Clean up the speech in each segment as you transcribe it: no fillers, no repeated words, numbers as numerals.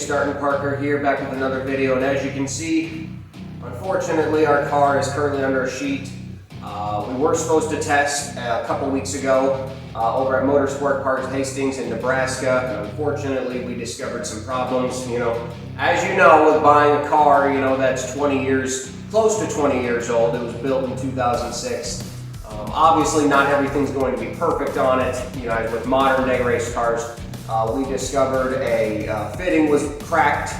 Starting Parker here, back with another video, and as you can see, unfortunately our car is currently under a sheet. We were supposed to test a couple weeks ago over at Motorsport Parts Hastings in Nebraska, and unfortunately we discovered some problems. As you know, with buying a car, that's 20 years, close to 20 years old. It was built in 2006. Obviously not everything's going to be perfect on it. As with modern day race cars, we discovered a fitting was cracked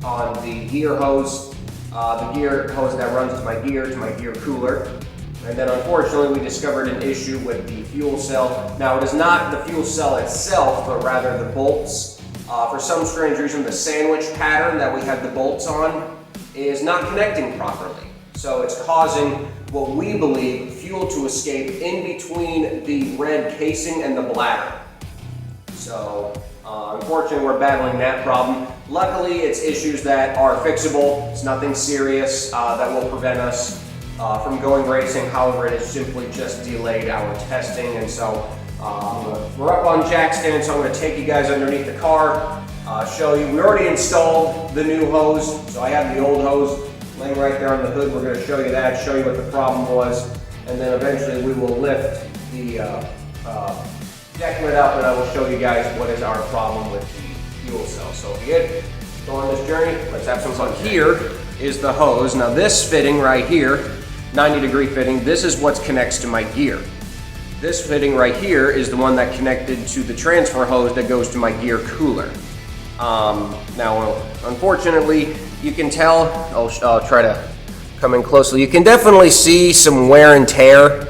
on the gear hose, that runs to my gear cooler. And then unfortunately we discovered an issue with the fuel cell. Now it is not the fuel cell itself, but rather the bolts. For some strange reason, the sandwich pattern that we had the bolts on is not connecting properly. So it's causing what we believe fuel to escape in between the red casing and the bladder. So unfortunately we're battling that problem. Luckily it's issues that are fixable. It's nothing serious that will prevent us from going racing. However, it has simply just delayed our testing, and so we're up on jack stand, so I'm going to take you guys underneath the car, show you. We already installed the new hose, so I have the old hose laying right there on the hood. We're going to show you that, show you what the problem was, and then eventually we will lift the deck lid up and I will show you guys what is our problem with the fuel cell. So if you get go on this journey, let's have some fun. Here is the hose. Now this fitting right here, 90-degree fitting, this is what connects to my gear. This fitting right here is the one that connected to the transfer hose that goes to my gear cooler. Now, unfortunately, you can tell, I'll try to come in closely. You can definitely see some wear and tear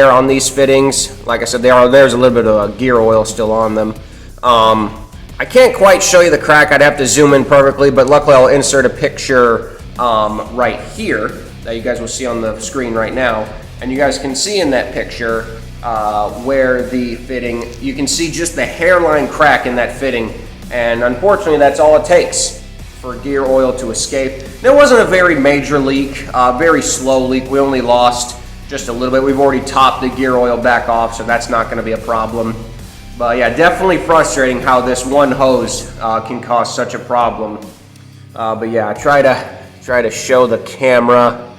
on these fittings. Like I said, there's a little bit of gear oil still on them. I can't quite show you the crack. I'd have to zoom in perfectly, but luckily I'll insert a picture right here that you guys will see on the screen right now, and you guys can see in that picture where the fitting, you can see just the hairline crack in that fitting, and unfortunately that's all it takes for gear oil to escape. There wasn't a very major leak, very slow leak. We only lost just a little bit. We've already topped the gear oil back off, so that's not going to be a problem. But yeah, definitely frustrating how this one hose can cause such a problem. But yeah, I try to show the camera.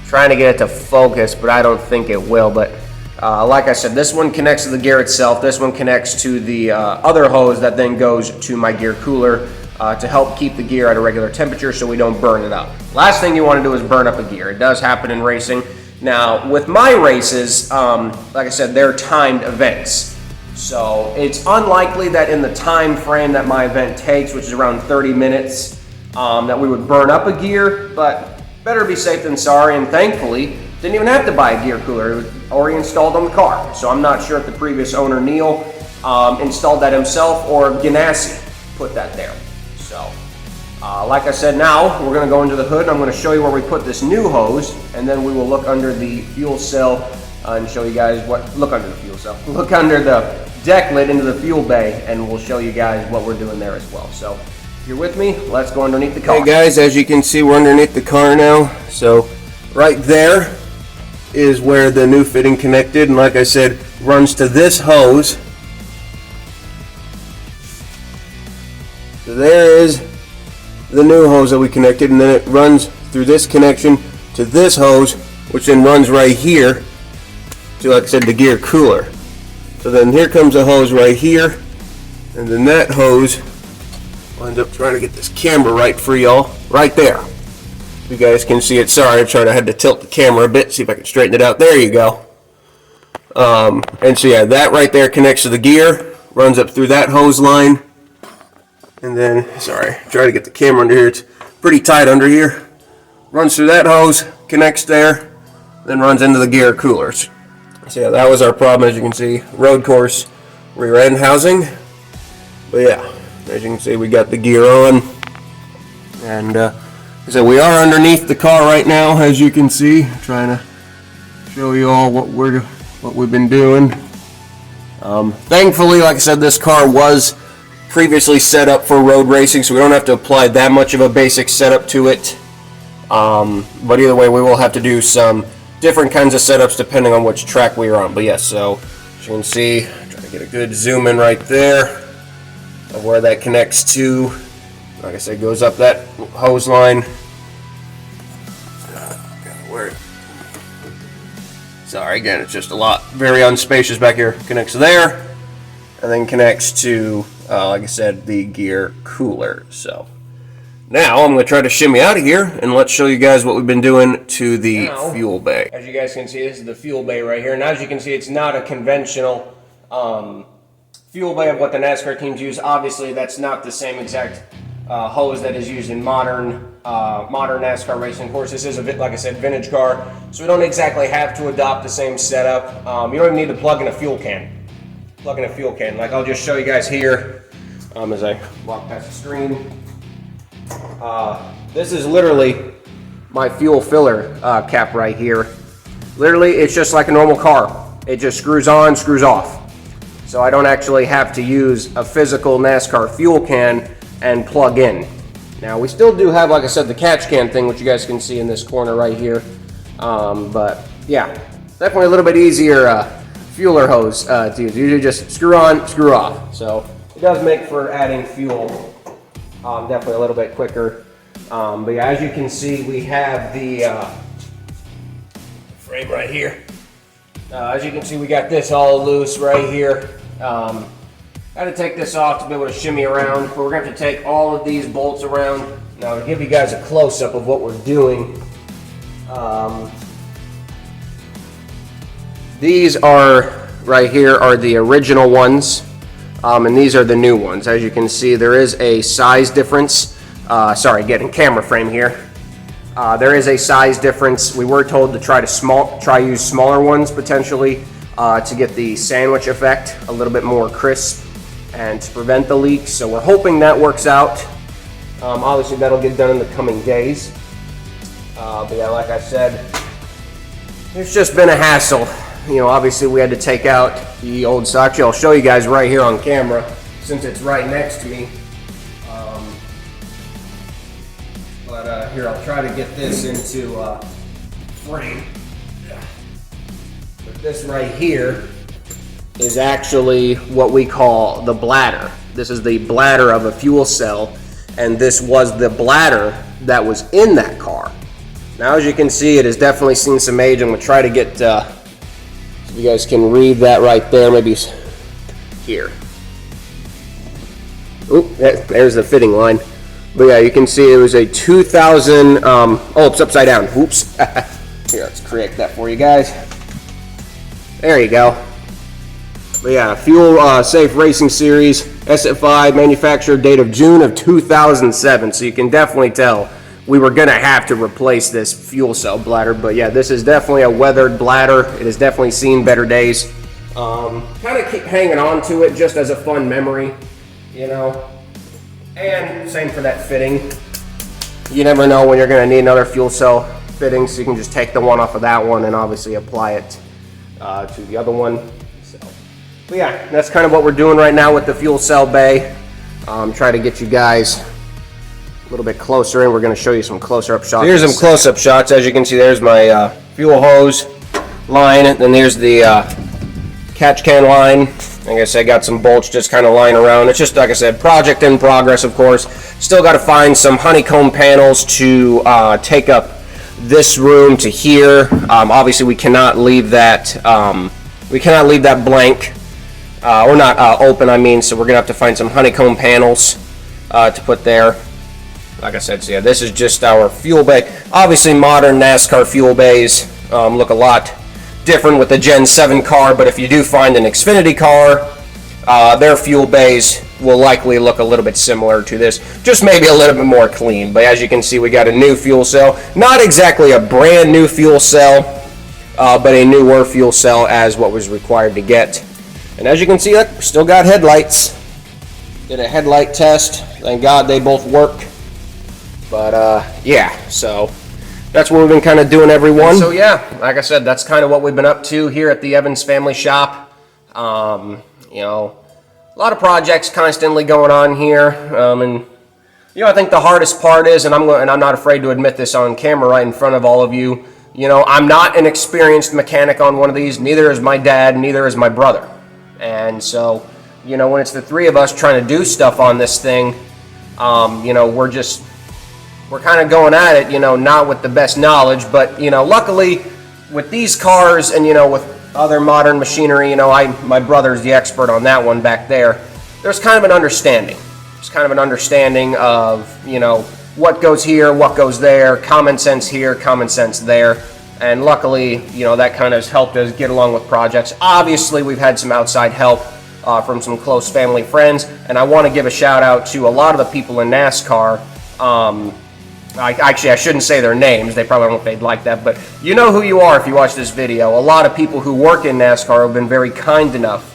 Trying to get it to focus, but I don't think it will. But like I said, this one connects to the gear itself. This one connects to the other hose that then goes to my gear cooler to help keep the gear at a regular temperature so we don't burn it up. Last thing you want to do is burn up a gear. It does happen in racing. Now, with my races, like I said, they're timed events. So it's unlikely that in the time frame that my event takes, which is around 30 minutes, that we would burn up a gear, but better be safe than sorry, and thankfully, didn't even have to buy a gear cooler. It was already installed on the car. So I'm not sure if the previous owner, Neil, installed that himself or Ganassi put that there. So, like I said, now we're gonna go into the hood and I'm gonna show you where we put this new hose, and then we will look under the fuel cell and show you guys look under the deck lid into the fuel bay, and we'll show you guys what we're doing there as well. So, if you're with me, let's go underneath the car. Hey guys, as you can see, we're underneath the car now. So right there is where the new fitting connected, and like I said, runs to this hose. So there is the new hose that we connected, and then it runs through this connection to this hose, which then runs right here to, like I said, the gear cooler. So then here comes a hose right here, and then that hose, I'll end up trying to get this camera right for y'all, right there. You guys can see it. Sorry, I had to tilt the camera a bit, see if I can straighten it out. There you go. And so yeah, that right there connects to the gear, runs up through that hose line, and then, sorry, try to get the camera under here. It's pretty tight under here. Runs through that hose, connects there, then runs into the gear coolers. So yeah, that was our problem, as you can see. Road course rear end housing. But yeah, as you can see, we got the gear on, and so we are underneath the car right now, as you can see. Trying to show you all what we've been doing. Thankfully, like I said, this car was previously set up for road racing, so we don't have to apply that much of a basic setup to it. But either way, we will have to do some different kinds of setups depending on which track we are on. But yes, so as you can see, try to get a good zoom in right there. of where that connects to. Like I said, goes up that hose line. Sorry, again, it's just a lot, very unspacious back here. Connects there, and then connects to, like I said, the gear cooler. So now I'm going to try to shimmy out of here, and let's show you guys what we've been doing to the fuel bay. As you guys can see, this is the fuel bay right here. And as you can see, it's not a conventional fuel bay of what the NASCAR teams use. Obviously, that's not the same exact hose that is used in modern NASCAR racing. Of course, this is a bit, like I said, vintage car, so we don't exactly have to adopt the same setup. You don't even need to plug in a fuel can. Like I'll just show you guys here as I walk past the screen. This is literally my fuel filler cap right here. Literally, it's just like a normal car. It just screws on, screws off. So I don't actually have to use a physical NASCAR fuel can and plug in. Now we still do have, like I said, the catch can thing, which you guys can see in this corner right here. But yeah, definitely a little bit easier fueler hose to use. Usually just screw on, screw off. So it does make for adding fuel definitely a little bit quicker. But yeah, as you can see, we have the frame right here. As you can see, we got this all loose right here. Got to take this off to be able to shimmy around, but we're going to have to take all of these bolts around. Now to give you guys a close-up of what we're doing, these are right here are the original ones, and these are the new ones. As you can see, there is a size difference. Sorry, getting camera frame here. There is a size difference. We were told to try use smaller ones potentially to get the sandwich effect a little bit more crisp and to prevent the leaks. So we're hoping that works out. Obviously that'll get done in the coming days. But yeah, like I said, it's just been a hassle. You know, obviously we had to take out the old sock. I'll show you guys right here on camera since it's right next to me. Here, I'll try to get this into frame. But this right here is actually what we call the bladder. This is the bladder of a fuel cell, and this was the bladder that was in that car. Now, as you can see, it has definitely seen some age. I'm going to try to get, so you guys can read that right there, maybe here. Oop, there's the fitting line. But yeah, you can see it was a 2000, oh, it's upside down, oops. Here, let's correct that for you guys. There you go. But yeah, Fuel Safe Racing Series, SF5, manufacturer date of June of 2007. So you can definitely tell we were gonna have to replace this fuel cell bladder. But yeah, this is definitely a weathered bladder. It has definitely seen better days. Kind of keep hanging on to it just as a fun memory, you know. And same for that fitting. You never know when you're going to need another fuel cell fitting, so you can just take the one off of that one and obviously apply it to the other one. So, but yeah, that's kind of what we're doing right now with the fuel cell bay. Try to get you guys a little bit closer, and we're going to show you some closer up shots. Here's some close-up shots. As you can see, there's my fuel hose line, and then there's the catch can line. Like I said, got some bolts just kind of lying around. It's just, like I said, project in progress, of course. Still got to find some honeycomb panels to take up this room to here. Obviously, we cannot leave that blank or not open. I mean, so we're gonna have to find some honeycomb panels to put there. Like I said, so yeah, this is just our fuel bay. Obviously, modern NASCAR fuel bays look a lot different with the Gen 7 car, but if you do find an Xfinity car, their fuel bays will likely look a little bit similar to this, just maybe a little bit more clean. But as you can see, we got a new fuel cell. Not exactly a brand new fuel cell, but a newer fuel cell as what was required to get. And as you can see, we still got headlights. Did a headlight test. Thank God they both work. But yeah, so that's what we've been kind of doing, everyone. So yeah, like I said, that's kind of what we've been up to here at the Evans family shop. You know, a lot of projects constantly going on here, and you know, I think the hardest part is, and I'm not afraid to admit this on camera right in front of all of you. You know, I'm not an experienced mechanic on one of these. Neither is my dad. Neither is my brother. And so you know, when it's the three of us trying to do stuff on this thing, you know, we're kind of going at it, you know, not with the best knowledge, but, you know, luckily with these cars and, you know, with other modern machinery, you know, my brother's the expert on that one back there. There's kind of an understanding. It's kind of an understanding of, you know, what goes here, what goes there, common sense here, common sense there. And luckily, you know, that kind of has helped us get along with projects. Obviously, we've had some outside help from some close family friends, and I want to give a shout out to a lot of the people in NASCAR. I shouldn't say their names. They probably don't know if they'd like that, but you know who you are if you watch this video. A lot of people who work in NASCAR have been very kind enough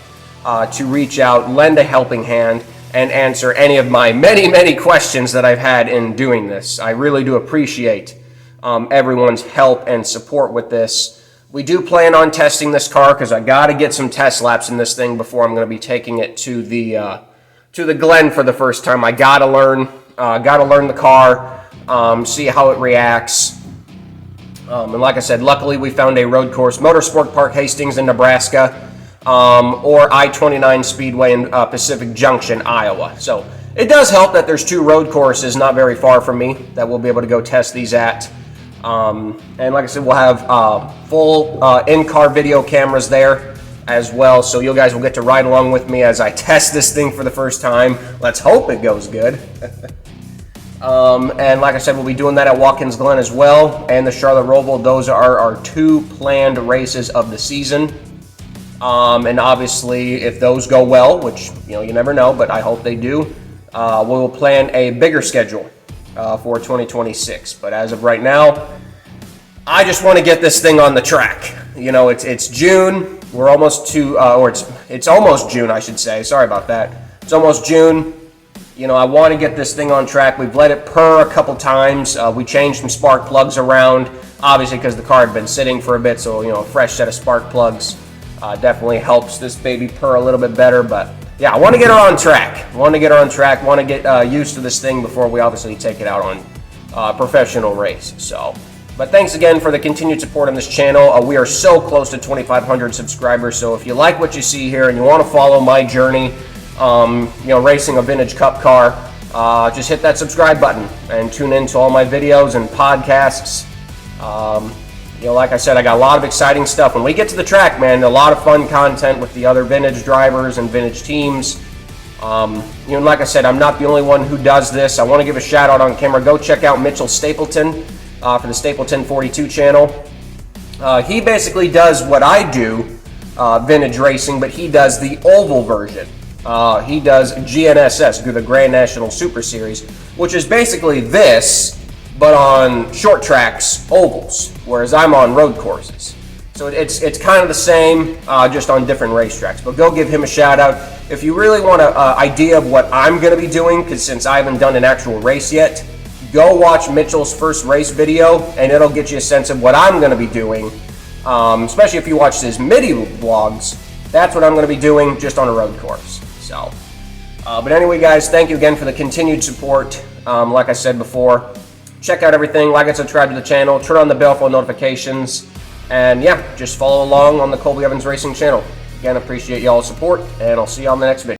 to reach out, lend a helping hand, and answer any of my many questions that I've had in doing this. I really do appreciate everyone's help and support with this. We do plan on testing this car because I got to get some test laps in this thing before I'm going to be taking it to the Glen for the first time. I got to learn the car. See how it reacts. And like I said, luckily we found a road course, Motorsport Park Hastings in Nebraska, or I-29 Speedway in Pacific Junction, Iowa. So it does help that there's two road courses not very far from me that we'll be able to go test these at. And like I said, we'll have full in-car video cameras there as well, so you guys will get to ride along with me as I test this thing for the first time. Let's hope it goes good. And like I said, we'll be doing that at Watkins Glen as well, and the Charlotte Roval. Those are our two planned races of the season. And obviously, if those go well, which, you know, you never know, but I hope they do, we'll plan a bigger schedule for 2026. But as of right now, I just want to get this thing on the track. You know, it's June. We're almost to, or it's almost June, I should say. Sorry about that. It's almost June. You know, I want to get this thing on track. We've let it purr a couple times. We changed some spark plugs around, obviously because the car had been sitting for a bit, so, you know, a fresh set of spark plugs definitely helps this baby purr a little bit better. But yeah, I want to get her on track. Want to get used to this thing before we obviously take it out on a professional race. So, but thanks again for the continued support on this channel. We are so close to 2,500 subscribers, so if you like what you see here and you want to follow my journey, you know, racing a vintage cup car, just hit that subscribe button and tune in to all my videos and podcasts. You know, like I said, I got a lot of exciting stuff. When we get to the track, man, a lot of fun content with the other vintage drivers and vintage teams. You know, like I said, I'm not the only one who does this. I want to give a shout out on camera. Go check out Mitchell Stapleton for the Stapleton 42 channel. He basically does what I do, vintage racing, but he does the oval version. He does GNSS, the Grand National Super Series, which is basically this, but on short tracks, ovals, whereas I'm on road courses. So it's kind of the same, just on different racetracks. But go give him a shout out. If you really want an idea of what I'm going to be doing, because since I haven't done an actual race yet, go watch Mitchell's first race video, and it'll get you a sense of what I'm going to be doing, especially if you watch his MIDI vlogs. That's what I'm going to be doing just on a road course. So, but anyway, guys, thank you again for the continued support. Like I said before, check out everything, like and subscribe to the channel, turn on the bell for notifications, and yeah, just follow along on the Colby Evans Racing channel. Again, appreciate y'all's support, and I'll see you on the next video.